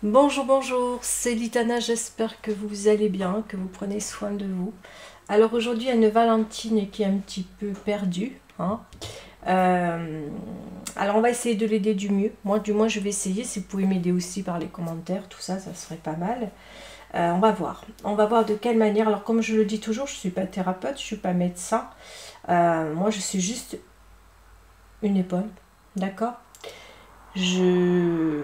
Bonjour, bonjour, c'est Litana, j'espère que vous allez bien, que vous prenez soin de vous. Alors aujourd'hui, il y a une Valentine qui est un petit peu perdue, hein. Euh, alors on va essayer de l'aider du mieux. Moi, du moins, je vais essayer. Si vous pouvez m'aider aussi par les commentaires, tout ça, ça serait pas mal. On va voir. On va voir de quelle manière. Alors comme je le dis toujours, je ne suis pas thérapeute, je ne suis pas médecin. Moi, je suis juste une épaule, d'accord? je,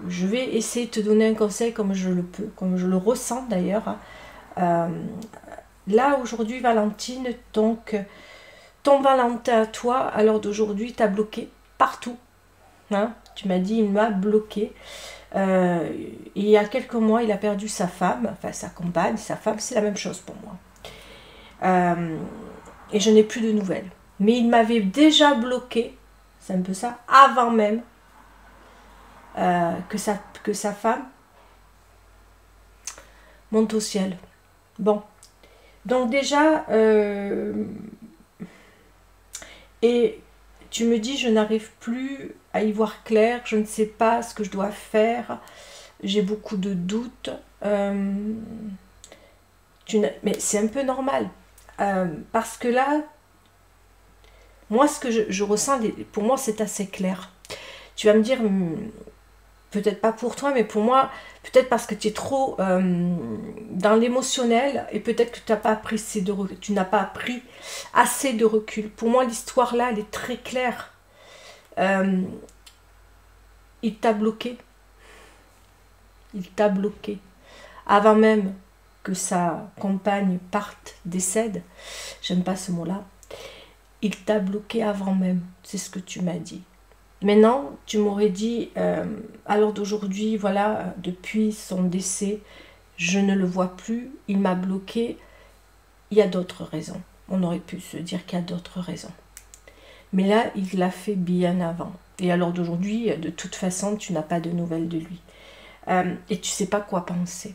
je vais essayer de te donner un conseil comme je le peux, comme je le ressens d'ailleurs. Euh, Là, aujourd'hui, Valentine, donc, ton Valentin à toi, à l'heure d'aujourd'hui, t'a bloqué partout. Hein, tu m'as dit, il m'a bloqué. Il y a quelques mois, il a perdu sa femme, enfin sa compagne, sa femme, c'est la même chose pour moi. Et je n'ai plus de nouvelles. Mais il m'avait déjà bloqué, c'est un peu ça, avant même que sa femme monte au ciel. Bon, donc déjà, et tu me dis, je n'arrive plus à y voir clair, je ne sais pas ce que je dois faire, j'ai beaucoup de doutes. Mais c'est un peu normal, parce que là, moi, ce que je ressens, pour moi, c'est assez clair. Tu vas me dire, peut-être pas pour toi, mais pour moi, peut-être parce que tu es trop dans l'émotionnel et peut-être que tu n'as pas appris tu n'as pas appris assez de recul. Pour moi, l'histoire là, elle est très claire. Euh, il t'a bloqué. Il t'a bloqué. Avant même que sa compagne parte, décède, j'aime pas ce mot-là, il t'a bloqué avant même. C'est ce que tu m'as dit. Maintenant, tu m'aurais dit, à l'heure d'aujourd'hui, voilà, depuis son décès, je ne le vois plus, il m'a bloqué. Il y a d'autres raisons. On aurait pu se dire qu'il y a d'autres raisons. Mais là, il l'a fait bien avant. Et à l'heure d'aujourd'hui, de toute façon, tu n'as pas de nouvelles de lui. Et tu ne sais pas quoi penser.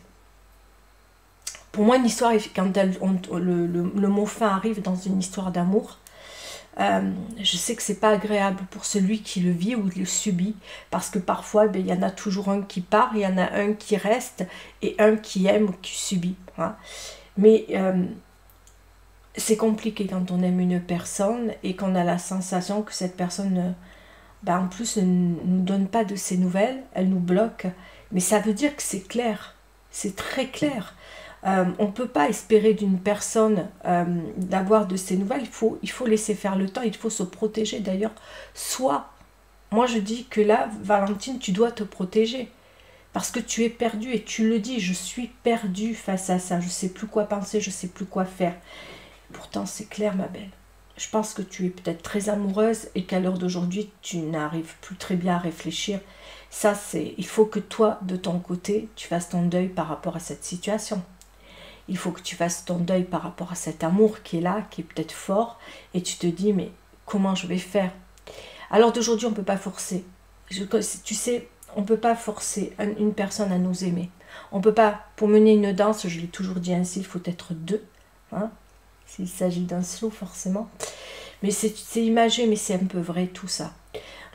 Pour moi, une histoire, quand le mot fin arrive dans une histoire d'amour, je sais que c'est pas agréable pour celui qui le vit ou le subit, parce que parfois, il y en a toujours un qui part, il y en a un qui reste, et un qui aime ou qui subit. Hein. Mais c'est compliqué quand on aime une personne et qu'on a la sensation que cette personne, en plus, ne nous donne pas de ses nouvelles, elle nous bloque. Mais ça veut dire que c'est clair, c'est très clair. On ne peut pas espérer d'une personne d'avoir de ses nouvelles, il faut laisser faire le temps, il faut se protéger d'ailleurs. Soit, moi je dis que là, Valentine, tu dois te protéger. Parce que tu es perdu et tu le dis, je suis perdue face à ça, je ne sais plus quoi penser, je ne sais plus quoi faire. Pourtant c'est clair ma belle. Je pense que tu es peut-être très amoureuse et qu'à l'heure d'aujourd'hui tu n'arrives plus très bien à réfléchir. Ça c'est, il faut que toi de ton côté tu fasses ton deuil par rapport à cette situation. Il faut que tu fasses ton deuil par rapport à cet amour qui est là, qui est peut-être fort, et tu te dis, mais comment je vais faire? Alors d'aujourd'hui, on ne peut pas forcer. Tu sais, on ne peut pas forcer une personne à nous aimer. On ne peut pas, pour mener une danse, je l'ai toujours dit ainsi, il faut être deux. Hein, s'il s'agit d'un slow, forcément. Mais c'est imagé, mais c'est un peu vrai tout ça.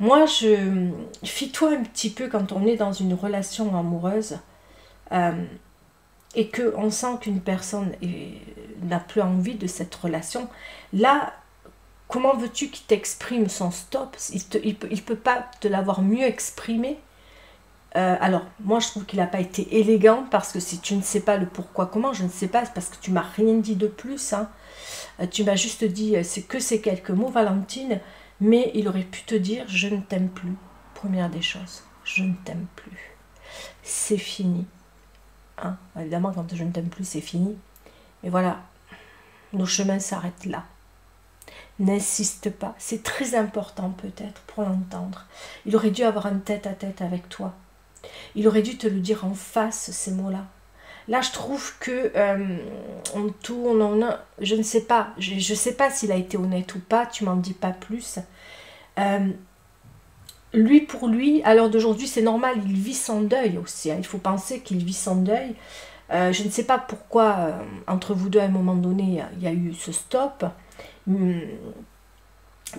Moi, fie-toi un petit peu quand on est dans une relation amoureuse. Et qu'on sent qu'une personne n'a plus envie de cette relation, là, comment veux-tu qu'il t'exprime son stop? Il peut pas te l'avoir mieux exprimé. Alors, moi, je trouve qu'il n'a pas été élégant parce que si tu ne sais pas le pourquoi, comment, je ne sais pas, c'est parce que tu m'as rien dit de plus. Hein. Tu m'as juste dit, c'est que ces quelques mots, Valentine, mais il aurait pu te dire, je ne t'aime plus. Première des choses, je ne t'aime plus. C'est fini. Hein, évidemment, quand je ne t'aime plus, c'est fini. Mais voilà, nos chemins s'arrêtent là. N'insiste pas. C'est très important peut-être pour l'entendre. Il aurait dû avoir un tête-à-tête avec toi. Il aurait dû te le dire en face, ces mots-là. Là, je trouve que on tourne, je ne sais pas. Je ne sais pas s'il a été honnête ou pas. Tu m'en dis pas plus. Lui, pour lui, à l'heure d'aujourd'hui, c'est normal. Il vit son deuil aussi. Hein. Il faut penser qu'il vit son deuil. Je ne sais pas pourquoi, entre vous deux, à un moment donné, il y a eu ce stop.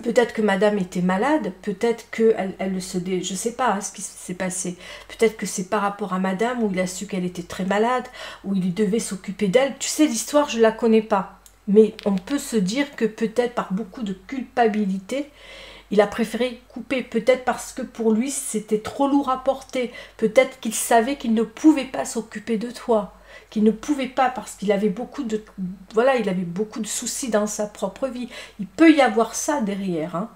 Peut-être que madame était malade, peut-être qu'elle elle se dé... Je ne sais pas ce qui s'est passé. Peut-être que c'est par rapport à madame, où il a su qu'elle était très malade, où il devait s'occuper d'elle. Tu sais, l'histoire, je ne la connais pas. Mais on peut se dire que peut-être par beaucoup de culpabilité, il a préféré couper. Peut-être parce que pour lui, c'était trop lourd à porter. Peut-être qu'il savait qu'il ne pouvait pas s'occuper de toi. Qu'il ne pouvait pas parce qu'il avait beaucoup de... Voilà, il avait beaucoup de soucis dans sa propre vie. Il peut y avoir ça derrière. Hein.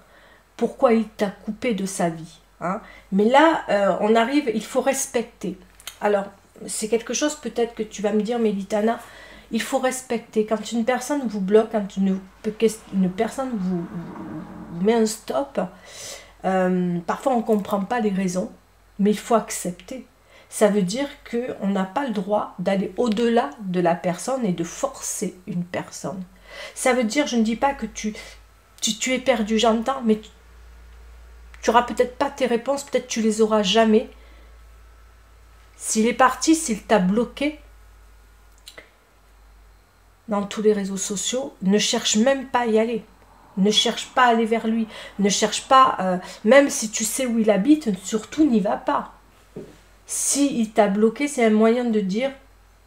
Pourquoi il t'a coupé de sa vie, hein. Mais là, on arrive, il faut respecter. Alors, c'est quelque chose peut-être que tu vas me dire, Mélitana, il faut respecter. Quand une personne vous bloque, quand une personne vous met un stop, parfois on ne comprend pas les raisons, mais il faut accepter. Ça veut dire qu'on n'a pas le droit d'aller au-delà de la personne et de forcer une personne. Ça veut dire, je ne dis pas que tu es perdu, j'entends, mais tu n'auras peut-être pas tes réponses, peut-être tu les auras jamais. S'il est parti, s'il t'a bloqué dans tous les réseaux sociaux, ne cherche même pas à y aller. Ne cherche pas à aller vers lui. Ne cherche pas, même si tu sais où il habite, surtout n'y va pas. S'il t'a bloqué, c'est un moyen de dire,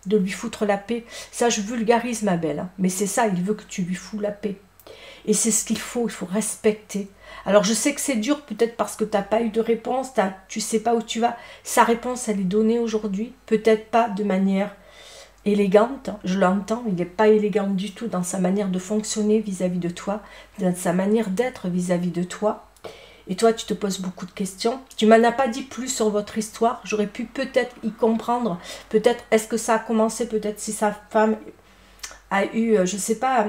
de lui foutre la paix. Ça, je vulgarise, ma belle, hein, mais c'est ça, il veut que tu lui fous la paix. Et c'est ce qu'il faut respecter. Alors, je sais que c'est dur, peut-être parce que tu n'as pas eu de réponse, tu ne sais pas où tu vas. Sa réponse, elle est donnée aujourd'hui, peut-être pas de manière élégante, je l'entends, il n'est pas élégant du tout dans sa manière de fonctionner vis-à-vis de toi, dans sa manière d'être vis-à-vis de toi. Et toi, tu te poses beaucoup de questions. Tu m'en as pas dit plus sur votre histoire. J'aurais pu peut-être y comprendre. Peut-être, est-ce que ça a commencé, peut-être si sa femme a eu, je sais pas,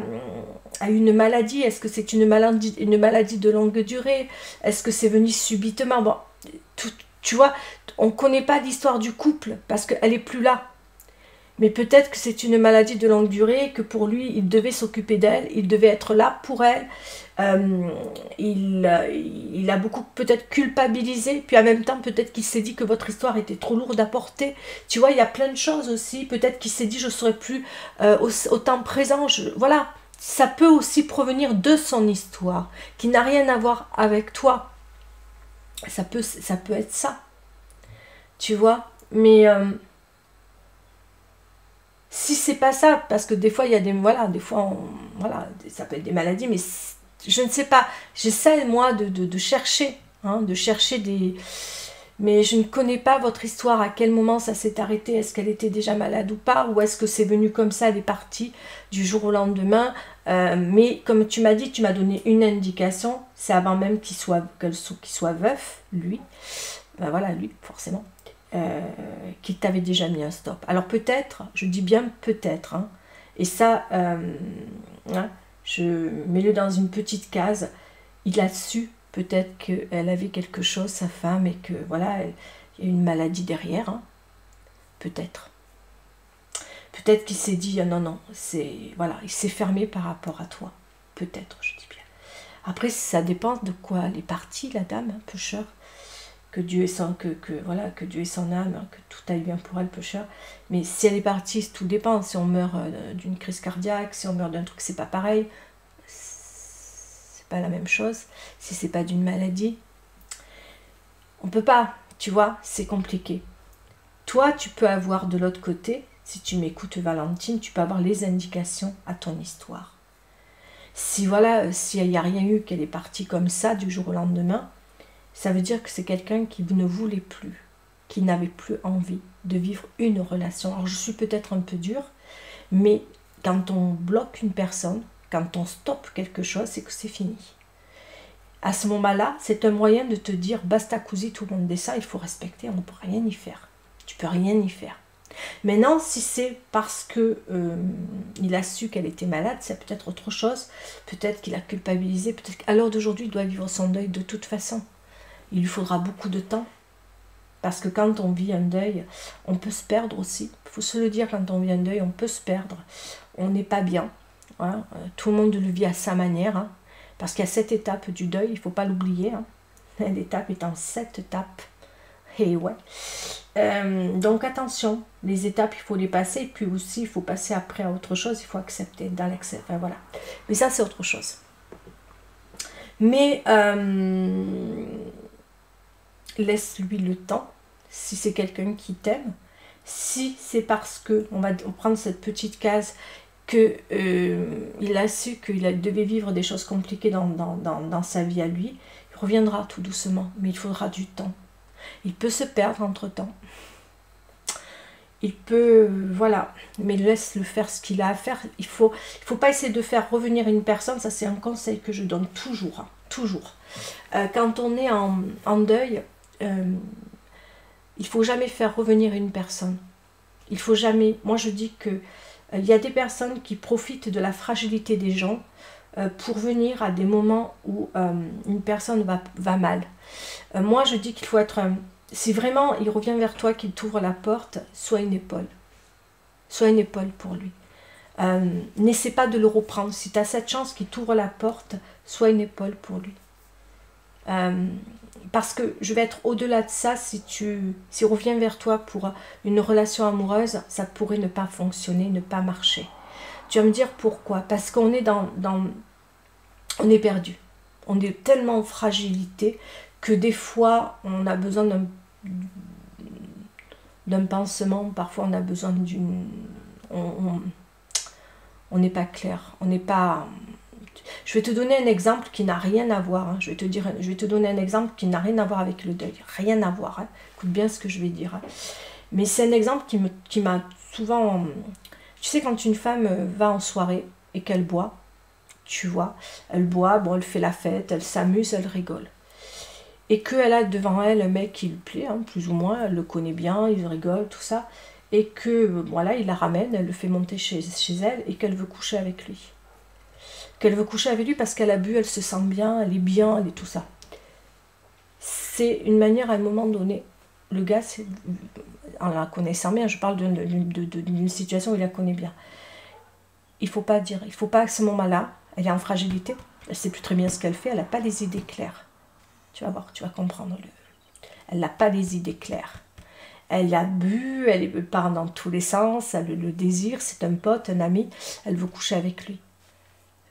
a eu une maladie. Est-ce que c'est une maladie de longue durée? Est-ce que c'est venu subitement? Bon, tu vois, on ne connaît pas l'histoire du couple parce qu'elle n'est plus là. Mais peut-être que c'est une maladie de longue durée, que pour lui, il devait s'occuper d'elle, il devait être là pour elle. Il a beaucoup peut-être culpabilisé, puis en même temps, peut-être qu'il s'est dit que votre histoire était trop lourde à porter. Tu vois, il y a plein de choses aussi. Peut-être qu'il s'est dit, je ne serai plus autant présent. Voilà, ça peut aussi provenir de son histoire, qui n'a rien à voir avec toi. Ça peut être ça. Tu vois, mais... si c'est pas ça, parce que des fois il y a des, voilà, des fois voilà, ça peut être des maladies, mais je ne sais pas, j'essaie moi de chercher, hein, de chercher des, mais je ne connais pas votre histoire, à quel moment ça s'est arrêté, est-ce qu'elle était déjà malade ou pas, ou est-ce que c'est venu comme ça, elle est partie du jour au lendemain, mais comme tu m'as dit, tu m'as donné une indication, c'est avant même qu'il soit veuf, lui, ben voilà, lui, forcément. Qui t'avait déjà mis un stop. Alors peut-être, je dis bien peut-être, hein, et ça, hein, je mets-le dans une petite case, il a su peut-être qu'elle avait quelque chose, sa femme, et que voilà, il y a une maladie derrière, hein, peut-être. Peut-être qu'il s'est dit, non, non, voilà, il s'est fermé par rapport à toi, peut-être, je dis bien. Après, ça dépend de quoi elle est partie, la dame, un peu chère. Que Dieu ait son, voilà, que Dieu ait son âme, que tout aille bien pour elle, peu cher. Mais si elle est partie, tout dépend. Si on meurt d'une crise cardiaque, si on meurt d'un truc, c'est pas pareil. C'est pas la même chose. Si c'est pas d'une maladie, on peut pas, tu vois, c'est compliqué. Toi, tu peux avoir de l'autre côté, si tu m'écoutes Valentine, tu peux avoir les indications à ton histoire. Si voilà, s'il n'y a rien eu, qu'elle est partie comme ça du jour au lendemain, ça veut dire que c'est quelqu'un qui ne voulait plus, qui n'avait plus envie de vivre une relation. Alors je suis peut-être un peu dure, mais quand on bloque une personne, quand on stoppe quelque chose, c'est que c'est fini. À ce moment-là, c'est un moyen de te dire basta così, tout le monde dit ça, il faut respecter, on ne peut rien y faire. Tu peux rien y faire. Maintenant, si c'est parce que il a su qu'elle était malade, c'est peut-être autre chose. Peut-être qu'il a culpabilisé, peut-être qu'à l'heure d'aujourd'hui, il doit vivre son deuil de toute façon. Il lui faudra beaucoup de temps. Parce que quand on vit un deuil, on peut se perdre aussi. Il faut se le dire, quand on vit un deuil, on peut se perdre. On n'est pas bien. Hein. Tout le monde le vit à sa manière. Hein. Parce qu'il y a 7 étapes du deuil, il ne faut pas l'oublier. Hein. L'étape est en 7 étapes. Et ouais. Donc attention, les étapes, il faut les passer. Et puis aussi, il faut passer après à autre chose. Il faut accepter, dans l'accepter. Enfin, voilà. Mais ça, c'est autre chose. Mais laisse-lui le temps, si c'est quelqu'un qui t'aime. Si c'est parce que, on va prendre cette petite case, que il a su qu'il devait vivre des choses compliquées dans sa vie à lui, il reviendra tout doucement, mais il faudra du temps. Il peut se perdre entre-temps. Il peut, voilà, mais laisse-le faire ce qu'il a à faire. Il faut pas essayer de faire revenir une personne, ça c'est un conseil que je donne toujours, hein, toujours. Quand on est en deuil, il faut jamais faire revenir une personne. Il faut jamais, moi je dis que il y a des personnes qui profitent de la fragilité des gens pour venir à des moments où une personne va mal. Moi je dis qu'il faut être... si vraiment il revient vers toi, qu'il t'ouvre la porte, sois une épaule. Sois une épaule pour lui. N'essaie pas de le reprendre. Si tu as cette chance qu'il t'ouvre la porte, sois une épaule pour lui. Parce que je vais être au-delà de ça, s'il revient vers toi pour une relation amoureuse, ça pourrait ne pas fonctionner, ne pas marcher. Tu vas me dire pourquoi? Parce qu'on est on est perdu. On est tellement en fragilité que des fois, on a besoin d'un pansement, parfois on a besoin d'une... On n'est pas clair, on n'est pas... Je vais te donner un exemple qui n'a rien à voir. Hein. Je vais te donner un exemple qui n'a rien à voir avec le deuil. Rien à voir. Hein. Écoute bien ce que je vais dire. Hein. Mais c'est un exemple qui m'a souvent... Tu sais, quand une femme va en soirée et qu'elle boit, tu vois, elle boit, bon, elle fait la fête, elle s'amuse, elle rigole. Et qu'elle a devant elle un mec qui lui plaît, hein, plus ou moins, elle le connaît bien, il rigole, tout ça. Et que, voilà, il la ramène, elle le fait monter chez elle et qu'elle veut coucher avec lui. Qu'elle veut coucher avec lui parce qu'elle a bu, elle se sent bien, elle est tout ça. C'est une manière à un moment donné, le gars, en la connaissant bien, je parle d'une situation où il la connaît bien. Il faut pas à ce moment-là, elle est en fragilité, elle sait plus très bien ce qu'elle fait, elle n'a pas les idées claires. Tu vas voir, tu vas comprendre. Elle n'a pas les idées claires. Elle a bu, elle part dans tous les sens, elle le désire, c'est un pote, un ami, elle veut coucher avec lui.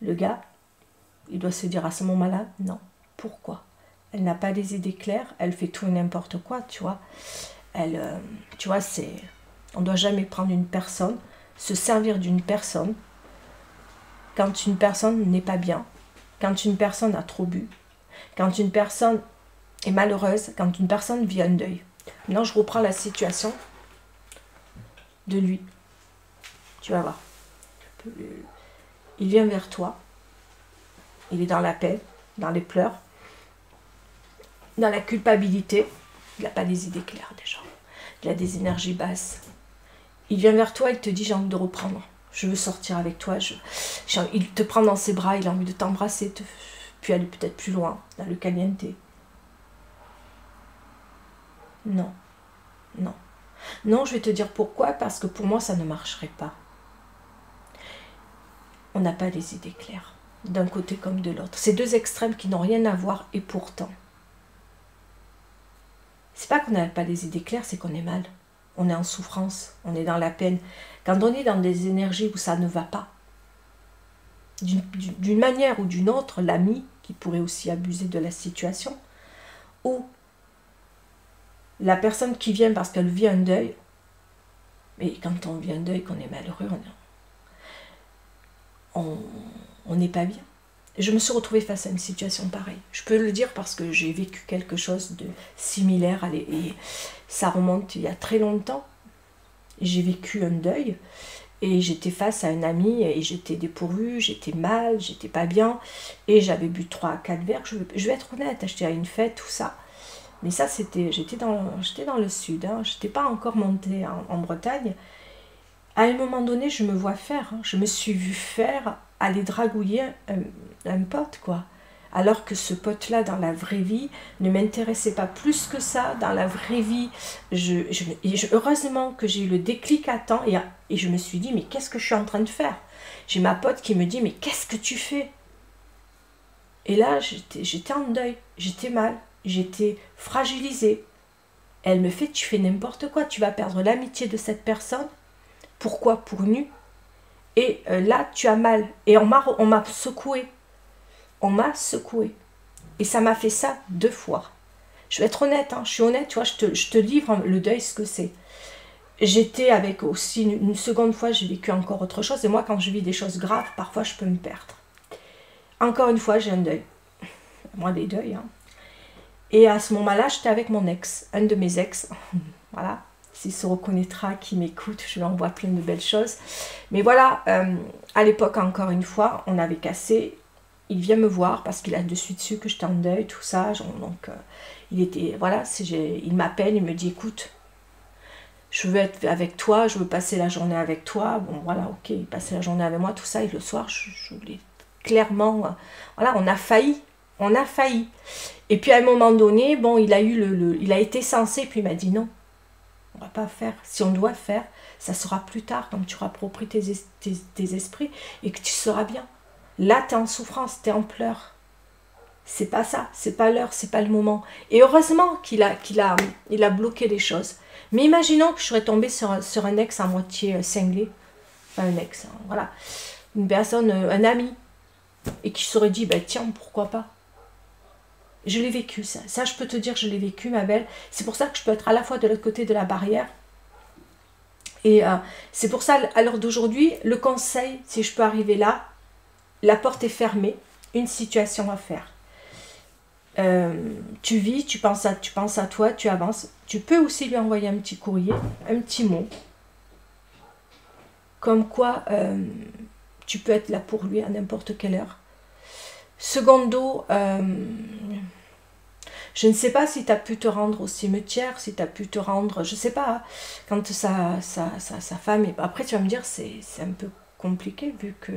Le gars, il doit se dire à ce moment-là, non. Pourquoi? Elle n'a pas les idées claires, elle fait tout et n'importe quoi, tu vois. Tu vois, on ne doit jamais prendre une personne, se servir d'une personne quand une personne n'est pas bien, quand une personne a trop bu, quand une personne est malheureuse, quand une personne vit un deuil. Maintenant, je reprends la situation de lui. Tu vas voir. Il vient vers toi. Il est dans la peine, dans les pleurs, dans la culpabilité. Il n'a pas des idées claires déjà. Il a des énergies basses. Il vient vers toi, il te dit j'ai envie de reprendre. Je veux sortir avec toi. Il te prend dans ses bras, il a envie de t'embrasser, puis aller peut-être plus loin, dans le caliente. Non. Non. Non, je vais te dire pourquoi, parce que pour moi, ça ne marcherait pas. On n'a pas les idées claires, d'un côté comme de l'autre. C'est deux extrêmes qui n'ont rien à voir, et pourtant. C'est pas qu'on n'a pas les idées claires, c'est qu'on est mal. On est en souffrance, on est dans la peine. Quand on est dans des énergies où ça ne va pas, d'une manière ou d'une autre, l'ami qui pourrait aussi abuser de la situation, ou la personne qui vient parce qu'elle vit un deuil, mais quand on vit un deuil, qu'on est malheureux, on n'est pas bien. Je me suis retrouvée face à une situation pareille. Je peux le dire parce que j'ai vécu quelque chose de similaire, et ça remonte il y a très longtemps. J'ai vécu un deuil, et j'étais face à un ami, et j'étais dépourvue, j'étais mal, j'étais pas bien, et j'avais bu 3 à 4 verres. Je vais être honnête, j'étais à une fête, tout ça. Mais ça, j'étais dans le sud, hein, je n'étais pas encore montée en Bretagne. À un moment donné, je me vois faire, hein, je me suis vue faire, aller dragouiller un pote, quoi. Alors que ce pote-là, dans la vraie vie, ne m'intéressait pas plus que ça. Dans la vraie vie, heureusement que j'ai eu le déclic à temps, et je me suis dit, mais qu'est-ce que je suis en train de faire? J'ai ma pote qui me dit, mais qu'est-ce que tu fais? Et là, j'étais en deuil, j'étais mal. J'étais fragilisée. Elle me fait, tu fais n'importe quoi, tu vas perdre l'amitié de cette personne. Pourquoi? Pour nu. Et là, tu as mal. Et on m'a secouée. On m'a secouée. Et ça m'a fait ça 2 fois. Je vais être honnête, hein, je suis honnête, tu vois, je te livre le deuil, ce que c'est. J'étais avec aussi, une seconde fois, j'ai vécu encore autre chose. Et moi, quand je vis des choses graves, parfois, je peux me perdre. Encore une fois, j'ai un deuil. Moi, des deuils. Hein. Et à ce moment-là, j'étais avec mon ex, un de mes ex. Voilà, s'il se reconnaîtra, qui m'écoute, je lui envoie plein de belles choses. Mais voilà, à l'époque, encore une fois, on avait cassé. Il vient me voir parce qu'il a de suite su que j'étais en deuil, tout ça. Donc, il était, voilà, il m'appelle, il me dit, écoute, je veux être avec toi, je veux passer la journée avec toi. Bon, voilà, ok, il passait la journée avec moi, tout ça. Et le soir, je voulais clairement, voilà, on a failli. Et puis à un moment donné, bon, il a été censé, puis il m'a dit non, on va pas faire. Si on doit faire, ça sera plus tard, quand tu auras appropries tes esprits et que tu seras bien. Là, tu es en souffrance, tu es en pleurs. C'est pas ça, c'est pas l'heure, c'est pas le moment. Et heureusement qu'il a bloqué les choses. Mais imaginons que je serais tombée sur un ex à moitié cinglé. Enfin, un ex, hein, voilà. Une personne, un ami. Et qui serait dit, ben tiens, pourquoi pas. Je l'ai vécu, ça. Ça, je peux te dire, je l'ai vécu, ma belle. C'est pour ça que je peux être à la fois de l'autre côté de la barrière. Et c'est pour ça, à l'heure d'aujourd'hui, le conseil, si je peux arriver là, la porte est fermée, une situation à faire. Tu vis, tu penses à toi, tu avances. Tu peux aussi lui envoyer un petit courrier, un petit mot. Comme quoi, tu peux être là pour lui à n'importe quelle heure. Secondo, je ne sais pas si tu as pu te rendre au cimetière, si tu as pu te rendre, je ne sais pas, quand sa femme est... Après, tu vas me dire, c'est un peu compliqué, vu que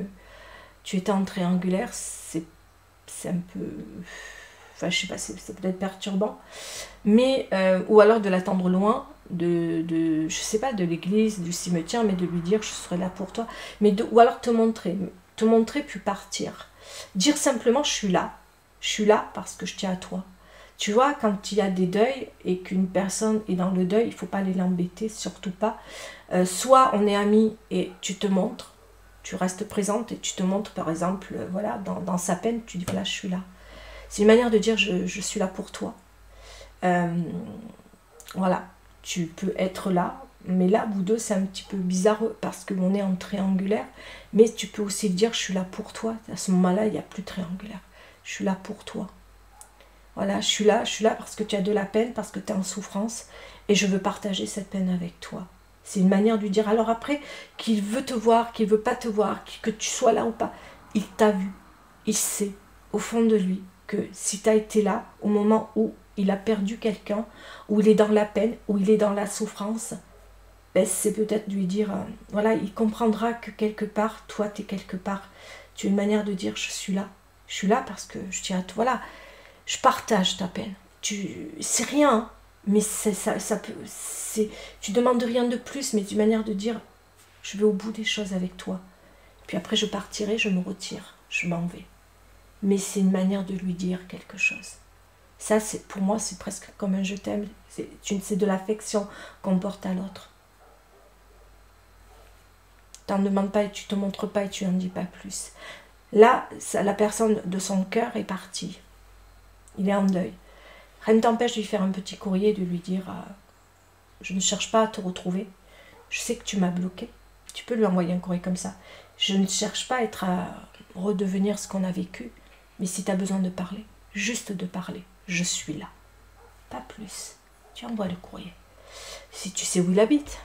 tu étais en triangulaire, c'est un peu... Enfin, je sais pas, c'est peut-être perturbant. Mais, ou alors de l'attendre loin, je sais pas, de l'église, du cimetière, mais de lui dire, je serai là pour toi. Mais ou alors te montrer puis partir. Dire simplement, je suis là parce que je tiens à toi. Tu vois, quand il y a des deuils et qu'une personne est dans le deuil, il ne faut pas aller l'embêter, surtout pas. Soit on est amis et tu te montres, tu restes présente et tu te montres, par exemple, voilà, dans sa peine, tu dis, voilà, je suis là. C'est une manière de dire, je suis là pour toi. Voilà, tu peux être là, mais là, vous deux, c'est un petit peu bizarre parce qu'on est en triangulaire, mais tu peux aussi dire, je suis là pour toi. À ce moment-là, il n'y a plus de triangulaire. Je suis là pour toi. Voilà, je suis là parce que tu as de la peine, parce que tu es en souffrance, et je veux partager cette peine avec toi. C'est une manière de lui dire, alors après, qu'il veut te voir, qu'il ne veut pas te voir, que tu sois là ou pas, il t'a vu, il sait, au fond de lui, que si tu as été là, au moment où il a perdu quelqu'un, où il est dans la peine, où il est dans la souffrance, ben c'est peut-être lui dire, voilà, il comprendra que quelque part, toi, tu es quelque part. Tu as une manière de dire, je suis là parce que je tiens à toi, voilà. Je partage ta peine. C'est rien, hein, mais ça peut. Tu demandes rien de plus, mais d'une manière de dire, je vais au bout des choses avec toi. Puis après, je partirai, je me retire, je m'en vais. Mais c'est une manière de lui dire quelque chose. Ça, pour moi, c'est presque comme un je t'aime. C'est de l'affection qu'on porte à l'autre. Tu n'en demandes pas et tu ne te montres pas et tu n'en dis pas plus. Là, la personne de son cœur est partie. Il est en deuil. Rien ne t'empêche de lui faire un petit courrier, de lui dire je ne cherche pas à te retrouver. Je sais que tu m'as bloqué. Tu peux lui envoyer un courrier comme ça. Je ne cherche pas à redevenir ce qu'on a vécu. Mais si tu as besoin de parler, juste de parler, je suis là. Pas plus. Tu envoies le courrier. Si tu sais où il habite,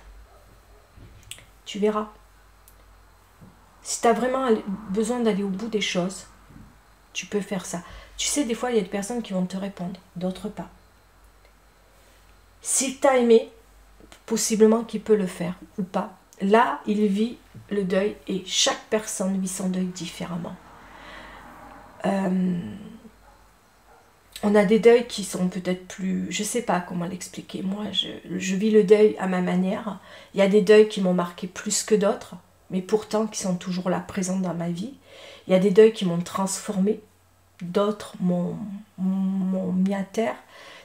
tu verras. Si tu as vraiment besoin d'aller au bout des choses, tu peux faire ça. Tu sais, des fois, il y a des personnes qui vont te répondre, d'autres pas. S'il t'a aimé, possiblement qu'il peut le faire ou pas. Là, il vit le deuil et chaque personne vit son deuil différemment. On a des deuils qui sont peut-être plus... Je ne sais pas comment l'expliquer. Moi, je vis le deuil à ma manière. Il y a des deuils qui m'ont marqué plus que d'autres, mais pourtant qui sont toujours là, présents dans ma vie. Il y a des deuils qui m'ont transformée. D'autres m'ont mis à terre.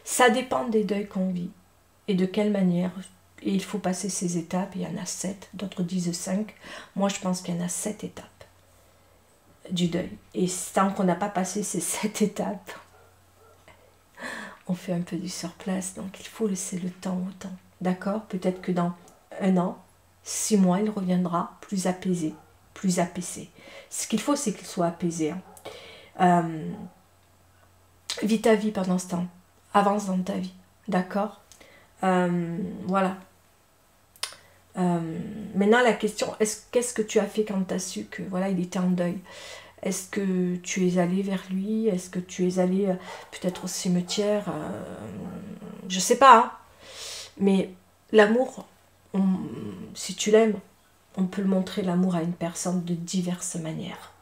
Ça dépend des deuils qu'on vit et de quelle manière. Et il faut passer ces étapes. Il y en a 7, d'autres disent 5. Moi, je pense qu'il y en a 7 étapes du deuil. Et tant qu'on n'a pas passé ces 7 étapes, on fait un peu du surplace, donc il faut laisser le temps au temps. D'accord? Peut-être que dans 1 an, 6 mois, il reviendra plus apaisé, plus apaisé. Ce qu'il faut, c'est qu'il soit apaisé. Hein. Vis ta vie pendant ce temps. Avance dans ta vie. D'accord? Voilà. Maintenant, la question, qu'est-ce que tu as fait quand tu as su que voilà, il était en deuil? Est-ce que tu es allé vers lui? Est-ce que tu es allé peut-être au cimetière? Je sais pas. Hein. Mais l'amour, si tu l'aimes, on peut le montrer l'amour à une personne de diverses manières.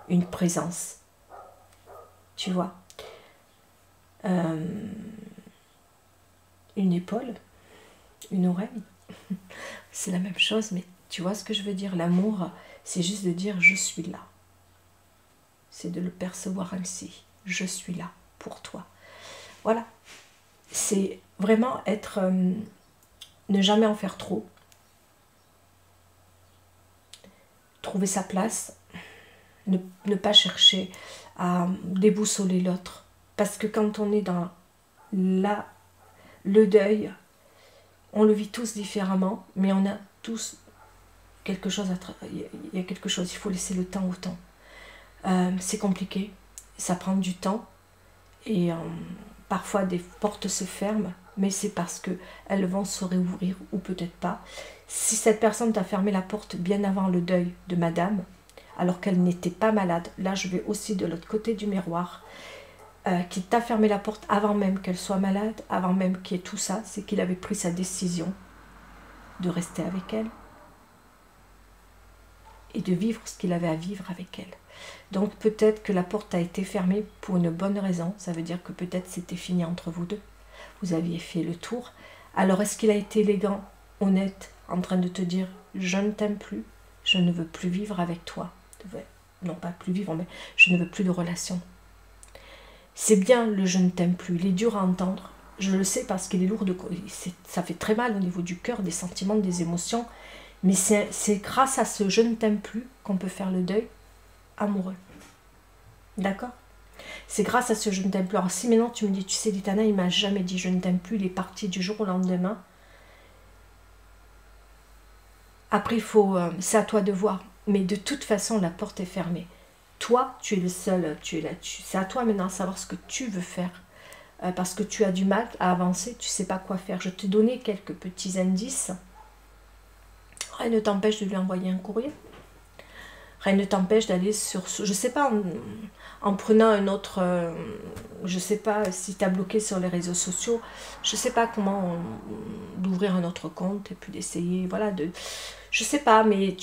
Une présence. Tu vois? Une épaule, une oreille. C'est la même chose, mais tu vois ce que je veux dire? L'amour, c'est juste de dire je suis là. C'est de le percevoir ainsi. Je suis là pour toi. Voilà. C'est vraiment être... ne jamais en faire trop. Trouver sa place. Ne pas chercher à déboussoler l'autre. Parce que quand on est dans le deuil, on le vit tous différemment, mais on a tous quelque chose à travailler. Il y a quelque chose, il faut laisser le temps au temps. C'est compliqué, ça prend du temps, et parfois des portes se ferment, mais c'est parce qu'elles vont se réouvrir, ou peut-être pas. Si cette personne t'a fermé la porte bien avant le deuil de madame, alors qu'elle n'était pas malade, là je vais aussi de l'autre côté du miroir, qui t'a fermé la porte avant même qu'elle soit malade, avant même qu'il y ait tout ça, c'est qu'il avait pris sa décision de rester avec elle et de vivre ce qu'il avait à vivre avec elle. Donc peut-être que la porte a été fermée pour une bonne raison, ça veut dire que peut-être c'était fini entre vous deux, vous aviez fait le tour. Alors est-ce qu'il a été élégant, honnête, en train de te dire je ne t'aime plus, je ne veux plus vivre avec toi, non pas plus vivre, mais je ne veux plus de relation. C'est bien le je ne t'aime plus, il est dur à entendre, je le sais parce qu'il est lourd, ça fait très mal au niveau du cœur, des sentiments, des émotions, mais c'est grâce à ce je ne t'aime plus qu'on peut faire le deuil amoureux. D'accord? C'est grâce à ce je ne t'aime plus. Alors si maintenant tu me dis, tu sais Litana, il m'a jamais dit je ne t'aime plus, il est parti du jour au lendemain. Après, c'est à toi de voir. Mais de toute façon, la porte est fermée. Toi, tu es le seul, tu es là. C'est à toi maintenant de savoir ce que tu veux faire. Parce que tu as du mal à avancer, tu ne sais pas quoi faire. Je t'ai donné quelques petits indices. Rien ne t'empêche de lui envoyer un courrier. Rien ne t'empêche d'aller sur... Je sais pas, en prenant un autre... je sais pas si tu as bloqué sur les réseaux sociaux. Je sais pas comment d'ouvrir un autre compte et puis d'essayer, voilà, de... Je sais pas, mais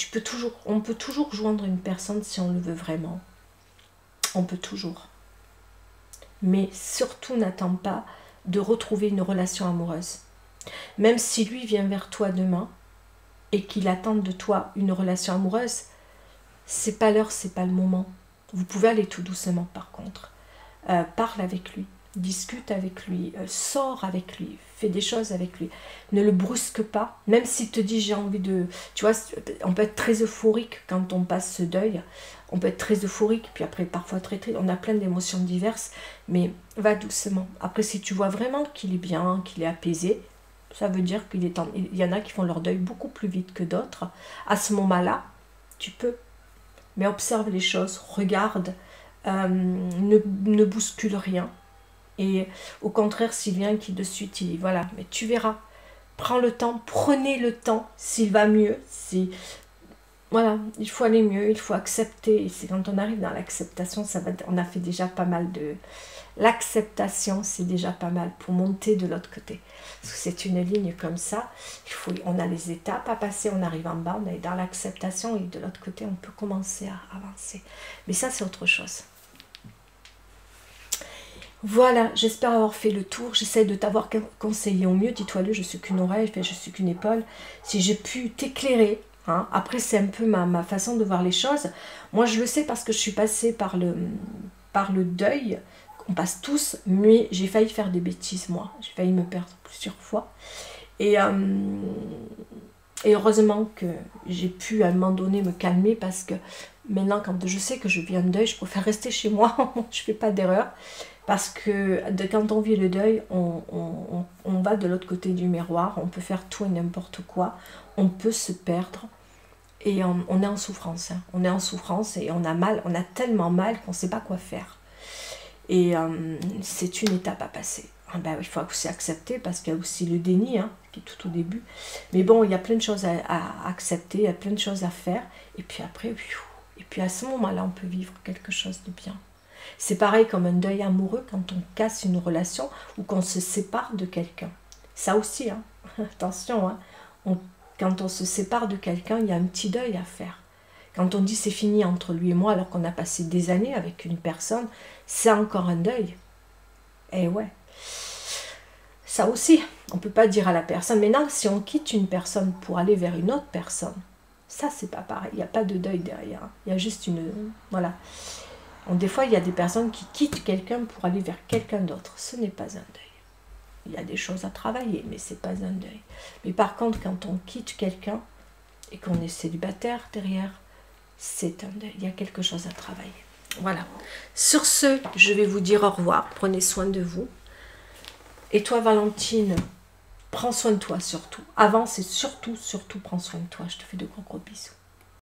on peut toujours joindre une personne si on le veut vraiment. On peut toujours. Mais surtout, n'attends pas de retrouver une relation amoureuse. Même si lui vient vers toi demain et qu'il attend de toi une relation amoureuse, c'est pas l'heure, c'est pas le moment. Vous pouvez aller tout doucement par contre. Parle avec lui, discute avec lui, sors avec lui, fais des choses avec lui. Ne le brusque pas, même s'il te dit j'ai envie de... Tu vois, on peut être très euphorique quand on passe ce deuil. On peut être très euphorique, puis après parfois très triste. On a plein d'émotions diverses, mais va doucement. Après, si tu vois vraiment qu'il est bien, qu'il est apaisé, ça veut dire qu'il est temps. Il y en a qui font leur deuil beaucoup plus vite que d'autres. À ce moment-là, tu peux. Mais observe les choses, regarde, ne bouscule rien. Et au contraire, s'il vient qui de suite, voilà, mais tu verras. Prends le temps, prenez le temps, s'il va mieux. Voilà, il faut aller mieux, il faut accepter. Et c'est quand on arrive dans l'acceptation, on a fait déjà pas mal de... L'acceptation, c'est déjà pas mal pour monter de l'autre côté. Parce que c'est une ligne comme ça. On a les étapes à passer, on arrive en bas, on est dans l'acceptation et de l'autre côté, on peut commencer à avancer. Mais ça, c'est autre chose. Voilà, j'espère avoir fait le tour. J'essaie de t'avoir conseillé au mieux. Dis-toi-le, je suis qu'une oreille, je suis qu'une épaule. Si j'ai pu t'éclairer, hein, après c'est un peu ma façon de voir les choses. Moi, je le sais parce que je suis passée par le deuil. On passe tous, mais j'ai failli faire des bêtises, moi. J'ai failli me perdre plusieurs fois. Et heureusement que j'ai pu, à un moment donné, me calmer parce que maintenant, quand je sais que je vis un deuil, je préfère rester chez moi. Je ne fais pas d'erreur. Parce que quand on vit le deuil, on va de l'autre côté du miroir, on peut faire tout et n'importe quoi, on peut se perdre et on est en souffrance. Hein. On est en souffrance et on a mal, on a tellement mal qu'on ne sait pas quoi faire. Et c'est une étape à passer. Ben, il faut aussi accepter parce qu'il y a aussi le déni hein, qui est tout au début. Mais bon, il y a plein de choses à accepter, il y a plein de choses à faire. Et puis après, et puis à ce moment-là, on peut vivre quelque chose de bien. C'est pareil comme un deuil amoureux quand on casse une relation ou qu'on se sépare de quelqu'un. Ça aussi, hein. Attention, hein. Quand on se sépare de quelqu'un, il y a un petit deuil à faire. Quand on dit c'est fini entre lui et moi alors qu'on a passé des années avec une personne, c'est encore un deuil. Et ouais. Ça aussi, on ne peut pas dire à la personne, mais non, si on quitte une personne pour aller vers une autre personne, ça c'est pas pareil, il n'y a pas de deuil derrière. Il y a juste une... Voilà. Des fois, il y a des personnes qui quittent quelqu'un pour aller vers quelqu'un d'autre. Ce n'est pas un deuil. Il y a des choses à travailler, mais ce n'est pas un deuil. Mais par contre, quand on quitte quelqu'un et qu'on est célibataire derrière, c'est un deuil. Il y a quelque chose à travailler. Voilà. Sur ce, je vais vous dire au revoir. Prenez soin de vous. Et toi, Valentine, prends soin de toi surtout. Avance et surtout, prends soin de toi. Je te fais de gros bisous.